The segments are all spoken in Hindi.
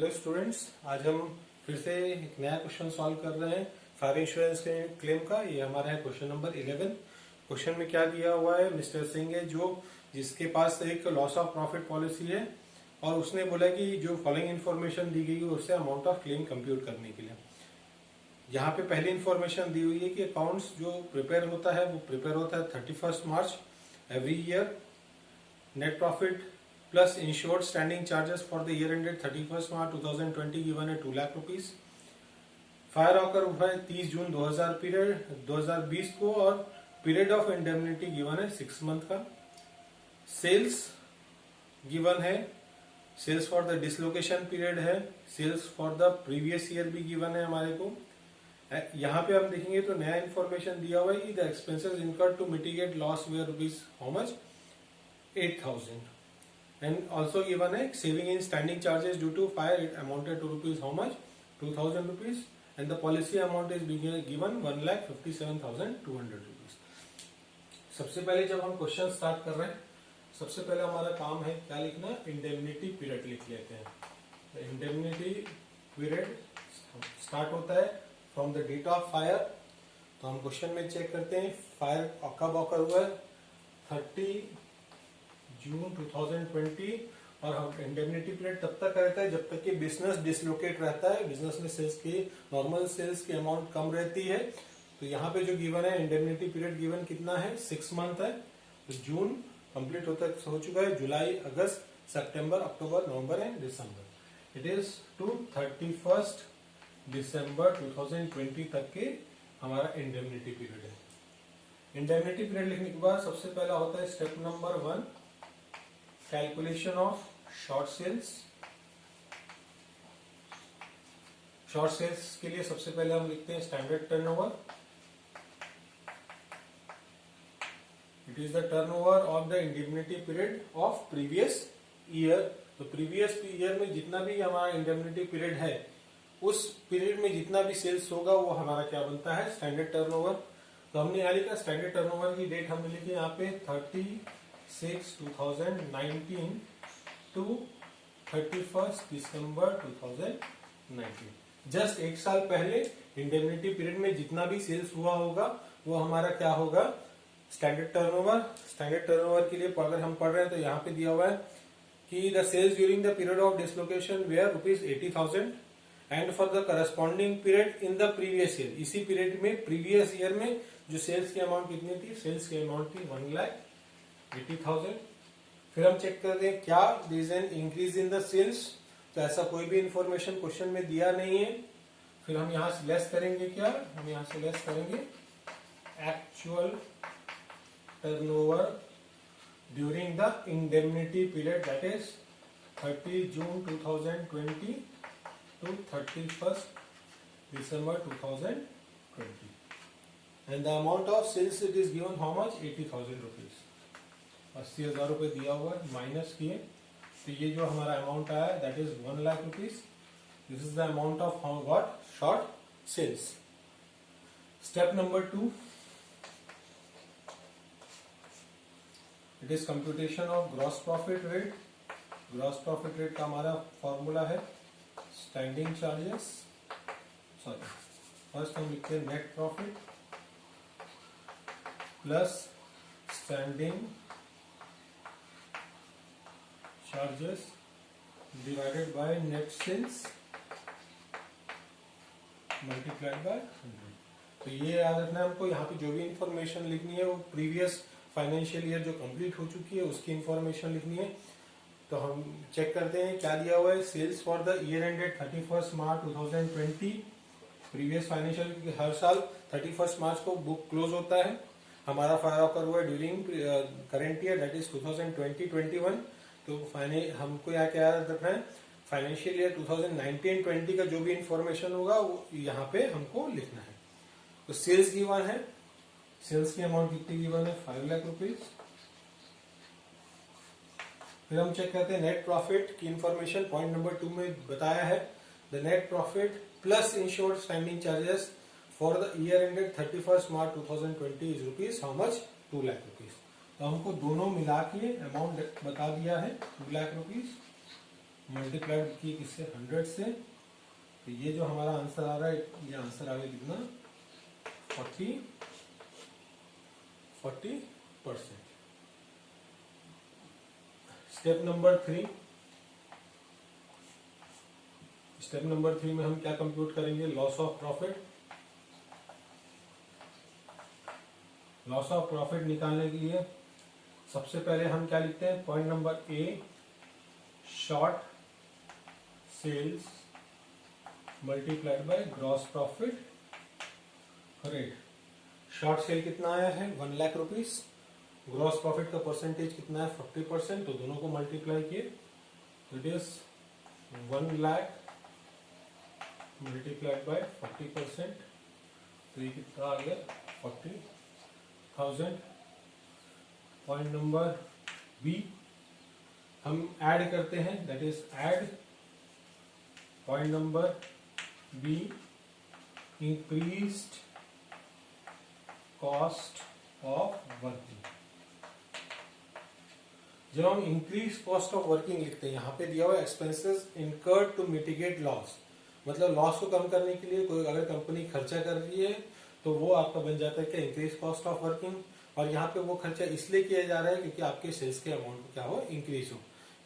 हेलो स्टूडेंट्स, आज हम फिर से एक नया क्वेश्चन सॉल्व कर रहे हैं फायर इंश्योरेंस के क्लेम का। ये हमारा है क्वेश्चन नंबर 11। क्वेश्चन में क्या दिया हुआ है, मिस्टर सिंह है जो जिसके पास एक लॉस ऑफ प्रॉफिट पॉलिसी है और उसने बोला कि जो फॉलोइंग इन्फॉर्मेशन दी गई है उससे अमाउंट ऑफ क्लेम कंप्यूट करने के लिए। यहाँ पे पहली इन्फॉर्मेशन दी हुई है कि अकाउंट्स जो प्रिपेयर होता है वो प्रिपेयर होता है 31 मार्च every year. Net profit plus insured standing charges for the year ended 31st March 2020 given है 2 लाख रुपीस। फायर ऑकर हुआ है 30 जून 2020 को और पीरियड ऑफ इंडेमनिटी गिवन है 6 मंथ का। सेल्स गिवन है, sales for the dislocation period है, sales for the previous year भी गिवन है हमारे को। यहाँ पे हम देखेंगे तो नया इन्फॉर्मेशन दिया हुआ है कि the expenses incurred to mitigate loss were rupees how much 8000 and also given a saving in standing charges due to fire, it amounted to rupees how much 2000 rupees and the policy amount is being given 1,57,200 rupees। सबसे पहले जब हम क्वेश्चन स्टार्ट कर रहे हैं सबसे पहले हमारा काम है क्या लिखना, इंडेमनिटी पीरियड लिख लेते हैं। इंडेमनिटी पीरियड स्टार्ट होता है from the date of fire. तो हम क्वेश्चन में चेक करते हैं फायर कब ऑकर हुआ है 30 जून 2020 और हम इंडेमनिटी पीरियड तब तक रहता है जब तक कि बिजनेस डिसलोकेट रहता है, बिजनेस में सेल्स की नॉर्मल सेल्स की अमाउंट कम रहती है। तो यहाँ पे जो गिवन है इंडेमनिटी पीरियड गिवन कितना है 6 मंथ है। तो जून कंप्लीट हो चुका है, July, August, September, October, November and December. It is to 31 December 2020 तक के हमारा इंडेमनिटी पीरियड है। इंडेमनिटी पीरियड लिखने के बाद सबसे पहला होता है step number 1, calculation of short sales. Short sales के लिए सबसे पहले हम लिखते हैं standard turnover. It is the turnover of the indemnity period of previous year. तो प्रीवियस ईयर में जितना भी हमारा इंडेमनिटी पीरियड है उस पीरियड में जितना भी सेल्स होगा वो हमारा क्या बनता है, स्टैंडर्ड टर्नओवर। तो हमने यहाँ लिखा स्टैंडर्ड टर्नओवर की डेट हमने लिखी यहाँ पे 30/6/2019 टू 31 दिसंबर 2019। जस्ट एक साल पहले इंडेमनिटी पीरियड में जितना भी सेल्स हुआ होगा वो हमारा क्या होगा, स्टैंडर्ड टर्नओवर। स्टैंडर्ड टर्नओवर के लिए अगर हम पढ़ रहे हैं तो यहाँ पे दिया हुआ है कि the sales during the period of dislocation were rupees 80,000 and for the corresponding period in the previous year. इसी पीरियड में प्रीवियस ईयर में जो सेल्स की अमाउंट कितनी थी, सेल्स की अमाउंट थी 1,80,000। फिर हम चेक करते हैं क्या there is an increase in the sales. तो ऐसा कोई भी इंफॉर्मेशन क्वेश्चन में दिया नहीं है। फिर हम यहां से लेस करेंगे, क्या हम यहां से लेस करेंगे actual turnover during the indemnity period that is 30 June 2020 to 31 December 2020 and the amount of sales it is given how much 80,000 rupees। 80,000 रुपए दिया हुआ है, माइनस किए तो ये जो हमारा अमाउंट आया that is 1 lakh rupees. This is the amount of how what short sales. Step number 2, it is computation of gross profit rate. Gross profit rate का हमारा फॉर्मूला है स्टैंडिंग चार्जेस, सॉरी फर्स्ट हम लिखते हैं net profit plus standing charges divided by net sales multiplied by 100। तो ये याद रखना है हमको, यहाँ पे जो भी इंफॉर्मेशन लिखनी है वो प्रीवियस फाइनेंशियल ईयर जो कंप्लीट हो चुकी है उसकी इंफॉर्मेशन लिखनी है। तो हम चेक करते हैं क्या दिया हुआ है, sales for the year ended 31 March 2020। Previous financial हर साल 31 मार्च को बुक क्लोज होता है। हमारा फायर ऑकर हुआ during current year that is 2020-21। तो हमको यहाँ क्या याद रखना है, फाइनेंशियल ईयर 2019-20 का जो भी इंफॉर्मेशन होगा वो यहाँ पे हमको लिखना है। तो सेल्स गिवन है, सेल्स की अमाउंट कितनी गिवन है 5 लाख रुपीज। फिर हम चेक करते हैं नेट प्रॉफिट की इंफॉर्मेशन पॉइंट नंबर 2 में बताया है the net profit plus insured standing charges for the year ended 31 March 2020 is rupees how much 2 lakh rupees. तो हमको दोनों मिला के अमाउंट बता दिया है 2 लाख रुपीज मल्टीप्लाइड किए किससे, 100 से, तो ये जो हमारा आंसर आ रहा है, ये आंसर आ गया कितना, 40%। स्टेप नंबर 3, स्टेप नंबर 3 में हम क्या कंप्यूट करेंगे, loss of profit. Loss of profit निकालने के लिए सबसे पहले हम क्या लिखते हैं, point number A, short sales multiplied by gross profit rate. Short sale कितना आया है, 1 लाख रुपीज, ग्रॉस प्रॉफिट का परसेंटेज कितना है, 40%, तो दोनों को मल्टीप्लाई किए, तो it is 1 lakh multiplied by 40%, तो ये कितना आ गया, 40,000। पॉइंट नंबर बी, हम ऐड करते हैं, that is add, point number B, increased cost of working. जब हम इंक्रीज कॉस्ट ऑफ वर्किंग लिखते हैं, यहाँ पे दिया हुआ expenses incurred to mitigate loss, मतलब लॉस को कम करने के लिए कोई अगर कंपनी खर्चा कर रही है तो वो आपका बन जाता है क्या, इंक्रीज कॉस्ट ऑफ वर्किंग। और यहाँ पे वो खर्चा इसलिए किया जा रहा है क्योंकि आपके सेल्स के अमाउंट क्या हो, इंक्रीज हो।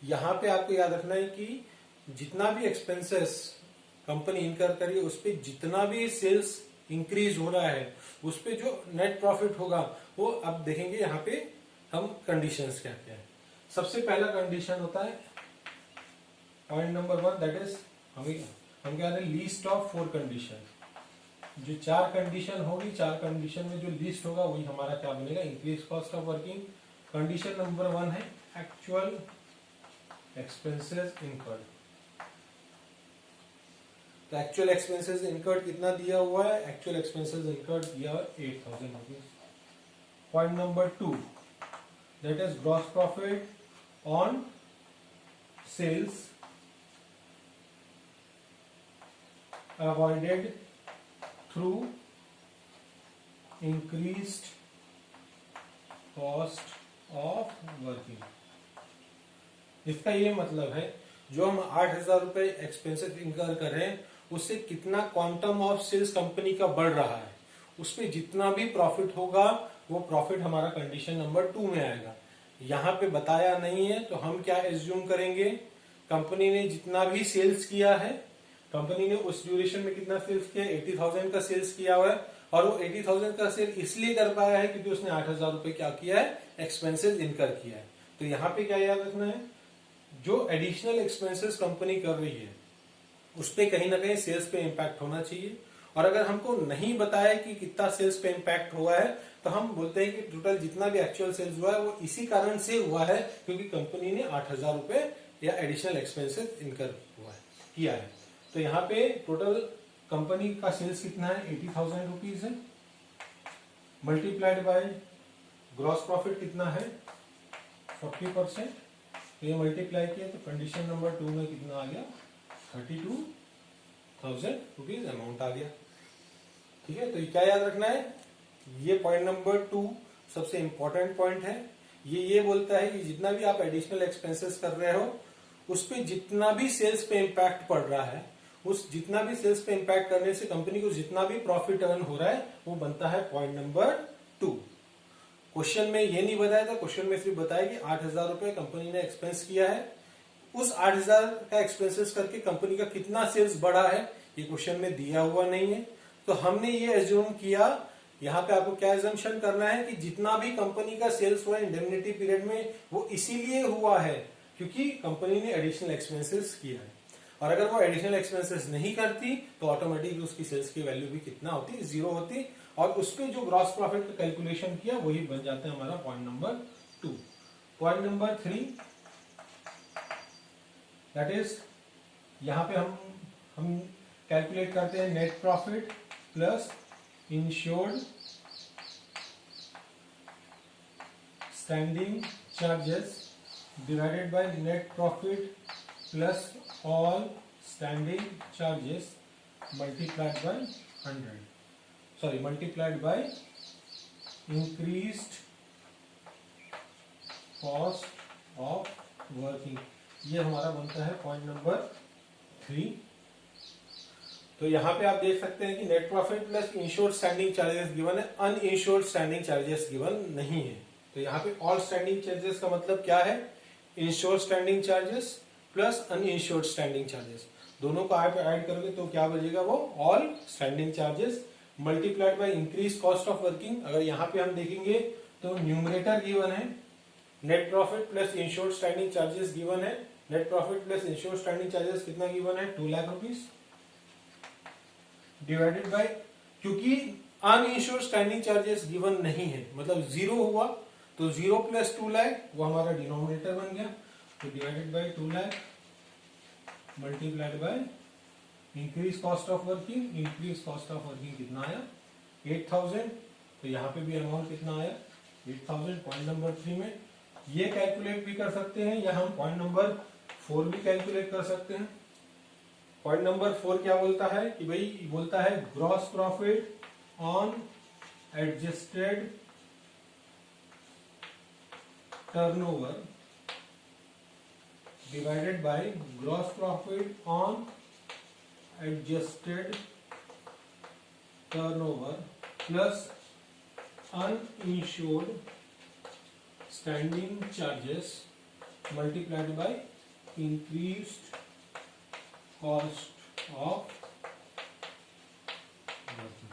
यहाँ पे आपको याद रखना है कि जितना भी एक्सपेंसेस कंपनी इनकर करिए उस पर जितना भी सेल्स इंक्रीज हो रहा है उस पर जो नेट प्रॉफिट होगा वो अब देखेंगे यहाँ पे हम कंडीशंस क्या क्या है। सबसे पहला कंडीशन होता है पॉइंट नंबर 1, दैट इज हम क्या है, लीस्ट ऑफ 4 कंडीशन। जो 4 कंडीशन होगी, 4 कंडीशन में जो लीस्ट होगा वही हमारा क्या बनेगा, increase cost of working. Condition number 1 है एक्चुअल एक्सपेंसेस इनकर्ड। तो एक्चुअल एक्सपेंसेस इनकर्ड कितना दिया हुआ है, एक्चुअल एक्सपेंसेस इनकर्ड दिया हुआ 8,000 rupees. Point number 2, that is gross profit on sales avoided through increased cost of working. इसका ये मतलब है जो हम 8,000 रुपए एक्सपेंसेस इनकर कर रहे हैं उससे कितना क्वांटम ऑफ सेल्स कंपनी का बढ़ रहा है, उसमें जितना भी प्रॉफिट होगा वो प्रॉफिट हमारा कंडीशन नंबर 2 में आएगा। यहाँ पे बताया नहीं है तो हम क्या एज्यूम करेंगे, कंपनी ने जितना भी सेल्स किया है, कंपनी ने उस ड्यूरेशन में कितना सेल्स किया, 80,000 का सेल्स किया हुआ है, और वो 80,000 का सेल इसलिए कर पाया है क्योंकि उसने 8,000 रुपए क्या किया है, एक्सपेंसेस इनकर किया है। तो यहाँ पे क्या याद रखना है, जो एडिशनल एक्सपेंसेस कंपनी कर रही है उस पे कहीं ना कहीं सेल्स पे इंपैक्ट होना चाहिए। और अगर हमको नहीं बताया कि कितना सेल्स पे इंपैक्ट हुआ है तो हम बोलते हैं कि टोटल जितना भी एक्चुअल सेल्स हुआ है वो इसी कारण से हुआ है क्योंकि कंपनी ने 8,000 रुपए या एडिशनल एक्सपेंसेस इनकर किया है। तो यहाँ पे टोटल कंपनी का सेल्स कितना है, 80,000 रुपीज है, मल्टीप्लाइड बाय ग्रॉस प्रॉफिट कितना है, 40%। तो ये मल्टीप्लाई किया तो कंडीशन नंबर 2 में कितना आ गया, 32,000 रुपीज अमाउंट आ गया। ठीक है, तो ये क्या याद रखना है, ये पॉइंट नंबर 2 सबसे इंपॉर्टेंट पॉइंट है। ये बोलता है कि जितना भी आप एडिशनल एक्सपेंसेस कर रहे हो उस पे जितना भी सेल्स पे इंपैक्ट पड़ रहा है, उस जितना भी सेल्स पे इंपैक्ट करने से कंपनी को जितना भी प्रॉफिट अर्न हो रहा है वो बनता है पॉइंट नंबर 2। क्वेश्चन में ये नहीं बताया था, क्वेश्चन में सिर्फ बताया कि 8,000 रुपए कंपनी ने एक्सपेंस किया है, उस 8,000 का एक्सपेंसेस करके कंपनी का कितना सेल्स बढ़ा है ये क्वेश्चन में दिया हुआ नहीं है। तो हमने ये एज्यूम किया, यहाँ पे आपको क्या एजम्पशन करना है कि जितना भी कंपनी का सेल्स हुआ इंडेमनिटी पीरियड में वो इसीलिए हुआ है क्योंकि कंपनी ने एडिशनल एक्सपेंसेस किया है, और अगर वो एडिशनल एक्सपेंसेस नहीं करती तो ऑटोमेटिकली उसकी सेल्स की वैल्यू भी कितना होती, 0 होती, और उस पर जो ग्रॉस प्रॉफिट का कैलकुलेशन किया वही बन जाता है हमारा point number 2। Point number 3, that is यहाँ पे हम कैलकुलेट करते हैं net profit plus insured standing charges divided by net profit plus all standing charges multiplied by 100, sorry multiplied by increased cost of working. ये हमारा बनता है पॉइंट नंबर 3। तो यहाँ पे आप देख सकते हैं कि net profit plus insured standing charges given है, अनइंश्योर्ड स्टैंडिंग चार्जेस गिवन नहीं है। तो यहाँ पे ऑल स्टैंडिंग चार्जेस का मतलब क्या है, insured standing charges plus uninsured standing charges, दोनों को आप ऐड करोगे तो क्या बचेगा, वो all standing charges multiplied by increase cost of working. अगर यहाँ पे हम देखेंगे तो न्यूमरेटर गिवन है net profit plus insured standing charges given है। Net profit plus insured standing charges कितना गिवन है, 2 लाख रुपीज, डिवाइडेड बाय, क्योंकि अनइंश्योर्ड स्टैंडिंग चार्जेस गिवन नहीं है मतलब 0 हुआ, तो 0 प्लस 2 लाख वो हमारा डिनोमिनेटर बन गया, तो divided by 2 lakh multiplied by increase cost of working. Increase cost of working कितना आया, 8000। तो यहाँ पे भी अमाउंट कितना आया, 8000 पॉइंट नंबर 3 में। ये कैलकुलेट भी कर सकते हैं या हम पॉइंट नंबर 4 भी कैलकुलेट कर सकते हैं। पॉइंट नंबर 4 क्या बोलता है कि भाई बोलता है gross profit on adjusted turnover divided by gross profit on adjusted turnover plus uninsured standing charges multiplied by increased cost of working।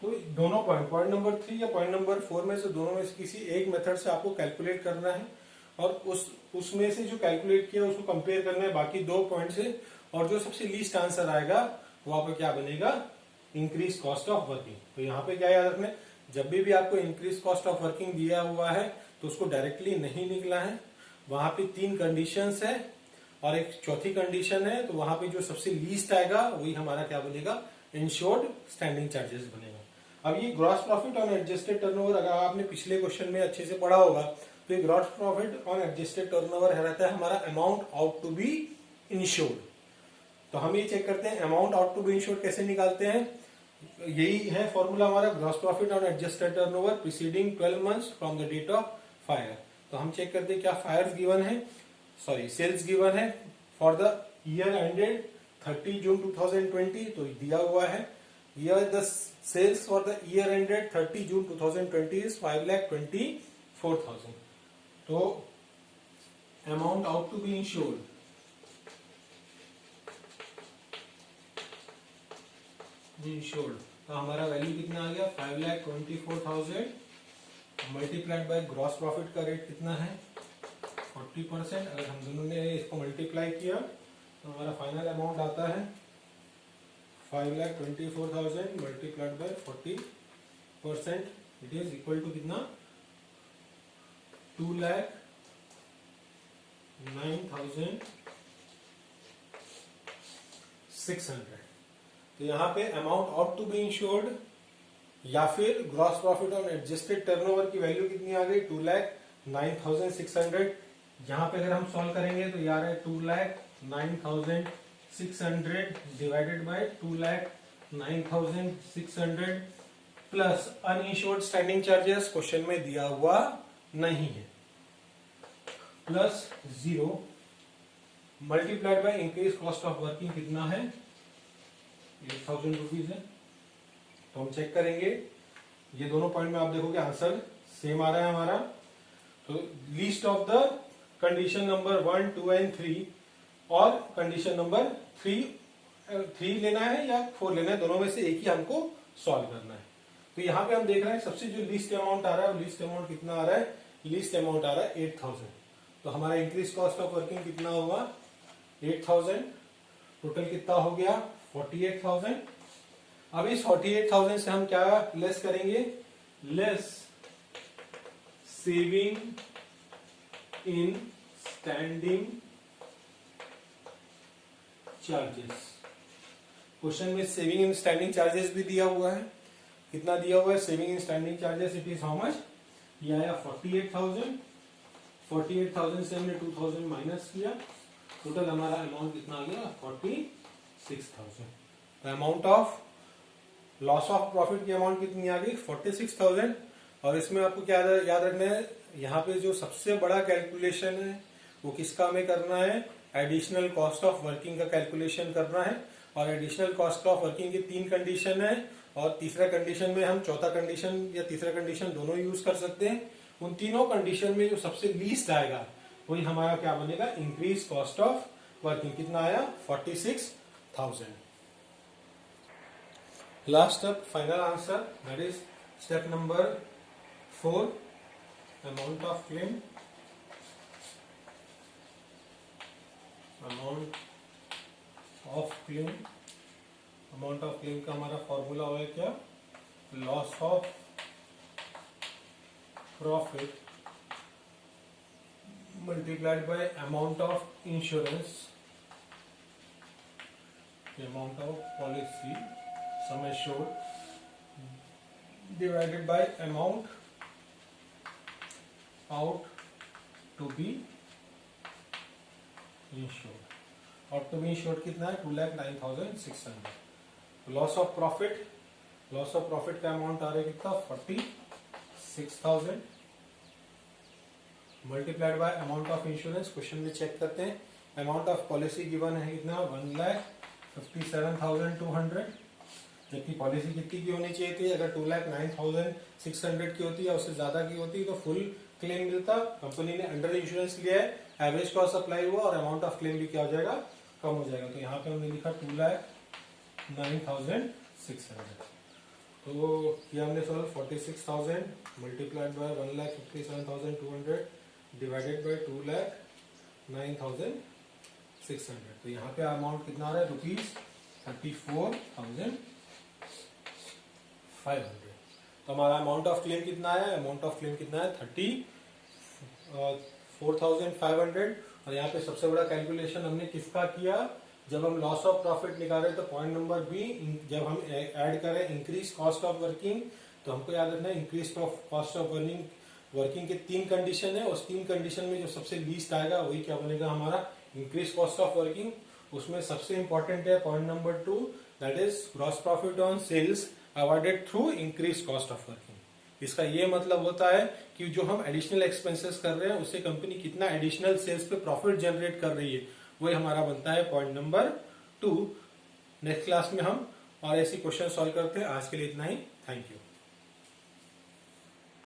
तो दोनों पॉइंट नंबर 3 या पॉइंट नंबर 4 में से दोनों में से किसी एक मेथड से आपको कैलकुलेट करना है और उसमें से जो कैलकुलेट किया उसको कंपेयर करना है बाकी 2 पॉइंट से, और जो सबसे लीस्ट आंसर आएगा वो आपका क्या बनेगा, इंक्रीज कॉस्ट ऑफ वर्किंग। तो यहाँ पे क्या याद रखना है, जब भी आपको इंक्रीज कॉस्ट ऑफ वर्किंग दिया हुआ है तो उसको डायरेक्टली नहीं निकला है, वहां पे 3 कंडीशंस है और एक चौथी कंडीशन है, तो वहां पे जो सबसे लीस्ट आएगा वही हमारा क्या बनेगा, इंश्योर्ड स्टैंडिंग चार्जेस बनेगा। अब ये gross profit on adjusted turnover, अगर आपने पिछले क्वेश्चन में अच्छे से पढ़ा होगा तो ये gross profit on adjusted turnover रहता है हमारा amount out to be insured. तो हम ये चेक करते हैं amount out to be insured कैसे निकालते हैं, यही है फॉर्मूला हमारा, gross profit on adjusted turnover preceding 12 months from the date of fire. तो हम चेक करते हैं क्या फायर्स गिवन है, सॉरी सेल्स गिवन है for the year ended 30 June 2020, तो दिया हुआ है year the sales for the year ended 30 June 2020 is 5,24,000। तो amount out to be insured तो हमारा वैल्यू कितना आ गया, 5,24,000 मल्टीप्लाइड बाय ग्रॉस प्रॉफिट का रेट कितना है 40%। अगर हम दोनों ने इसको मल्टीप्लाई किया तो हमारा फाइनल अमाउंट आता है 5,24,000 multiplied by 40%, it is equal to कितना, 2,09,600। तो यहाँ पे amount out to be insured या फिर gross profit on adjusted turnover की वैल्यू कितनी आ गई, 2,09,600। यहाँ पे अगर हम सॉल्व करेंगे तो यार है 2,09,600 divided by 2,09,600 plus uninsured standing charges question में दिया हुआ नहीं है, plus 0 multiplied by increase cost of working कितना है 8,000 रुपीज है। तो हम चेक करेंगे ये दोनों पॉइंट में, आप देखोगे आंसर सेम आ रहा है हमारा। तो least of the condition number 1, 2 and 3 और कंडीशन नंबर 3 लेना है या 4 लेना है, दोनों में से एक ही हमको सॉल्व करना है। तो यहाँ पे हम देख रहे हैं सबसे जो लीस्ट अमाउंट आ रहा है, लीस्ट अमाउंट कितना आ रहा है, लीस्ट अमाउंट आ रहा है 8,000। तो हमारा इंक्रीज कॉस्ट ऑफ वर्किंग कितना होगा 8,000, टोटल कितना हो गया 48,000। अब इस 48,000 से हम क्या लेस करेंगे, less saving in standing charges. Question में सेविंग इन स्टैंडिंग चार्जेस भी दिया हुआ है, कितना दिया हुआ है saving in standing charges, it is how much, ये आया 48,000। 48,000 से हमने 2,000 माइनस किया, टोटल हमारा अमाउंट कितना आ गया 46,000। तो amount of loss of profit की अमाउंट कितनी आ गई 46,000। और इसमें आपको क्या याद रखना है, यहाँ पे जो सबसे बड़ा कैलकुलेशन है वो किसका हमें करना है, एडिशनल कॉस्ट ऑफ वर्किंग का कैलकुलेशन करना है। और एडिशनल कॉस्ट ऑफ वर्किंग की 3 कंडीशन है, और तीसरा कंडीशन में हम चौथा कंडीशन या तीसरा कंडीशन दोनों यूज कर सकते हैं। उन तीनों कंडीशन में जो सबसे लीस्ट आएगा वही हमारा क्या बनेगा, इंक्रीज कॉस्ट ऑफ वर्किंग। कितना आया, 46,000। Last step, final answer, that is step number 4, amount of claim. Amount of claim, amount of claim का हमारा फॉर्मूला होगा क्या, loss of profit multiplied by amount of insurance, amount of policy sum assured divided by amount out to be insured. Out to be insured कितना है, 2,09,600। Loss of profit, loss of profit का अमाउंट आ रहा है कितना, 46,000 multiplied by amount of insurance. Question में चेक करते हैं, अमाउंट ऑफ पॉलिसी गिवन है कितना, 1,57,200, जबकि पॉलिसी कितनी की होनी चाहिए थी, अगर 2,09,600 की होती या उससे ज्यादा की होती तो फुल क्लेम मिलता। कंपनी ने अंडर इंश्योरेंस लिया है, एवरेज कॉस्ट अप्लाई हुआ और अमाउंट ऑफ क्लेम भी क्या हो जाएगा, कम हो जाएगा। तो यहाँ पे हमने लिखा 2,09,600। तो ये हमने solve 46,000 multiplied bye 1,57,200 divided by 2,09,600। तो यहाँ पे अमाउंट कितना आ रहा है, ₹34,500। तो हमारा अमाउंट ऑफ क्लेम कितना है, अमाउंट ऑफ क्लेम कितना है, 34,500। और यहाँ पे सबसे बड़ा कैलकुलेशन हमने किसका किया, जब हम लॉस ऑफ प्रॉफिट निकाले तो पॉइंट नंबर बी, जब हम ऐड करें इंक्रीज कॉस्ट ऑफ वर्किंग, तो हमको याद रखना है इंक्रीज कॉस्ट ऑफ वर्किंग के 3 कंडीशन है। उस 3 कंडीशन में जो सबसे लीस्ट आएगा वही क्या बनेगा, हमारा इंक्रीज कॉस्ट ऑफ वर्किंग। उसमें सबसे इंपॉर्टेंट है point number 2, that is gross profit on sales awarded through increase cost of working. इसका ये मतलब होता है कि जो हम एडिशनल एक्सपेंसेस कर रहे हैं उससे कंपनी कितना एडिशनल सेल्स पे प्रॉफिट जनरेट कर रही है, वही हमारा बनता है पॉइंट नंबर 2। नेक्स्ट क्लास में हम और ऐसी क्वेश्चन सॉल्व करते हैं। आज के लिए इतना ही, थैंक यू।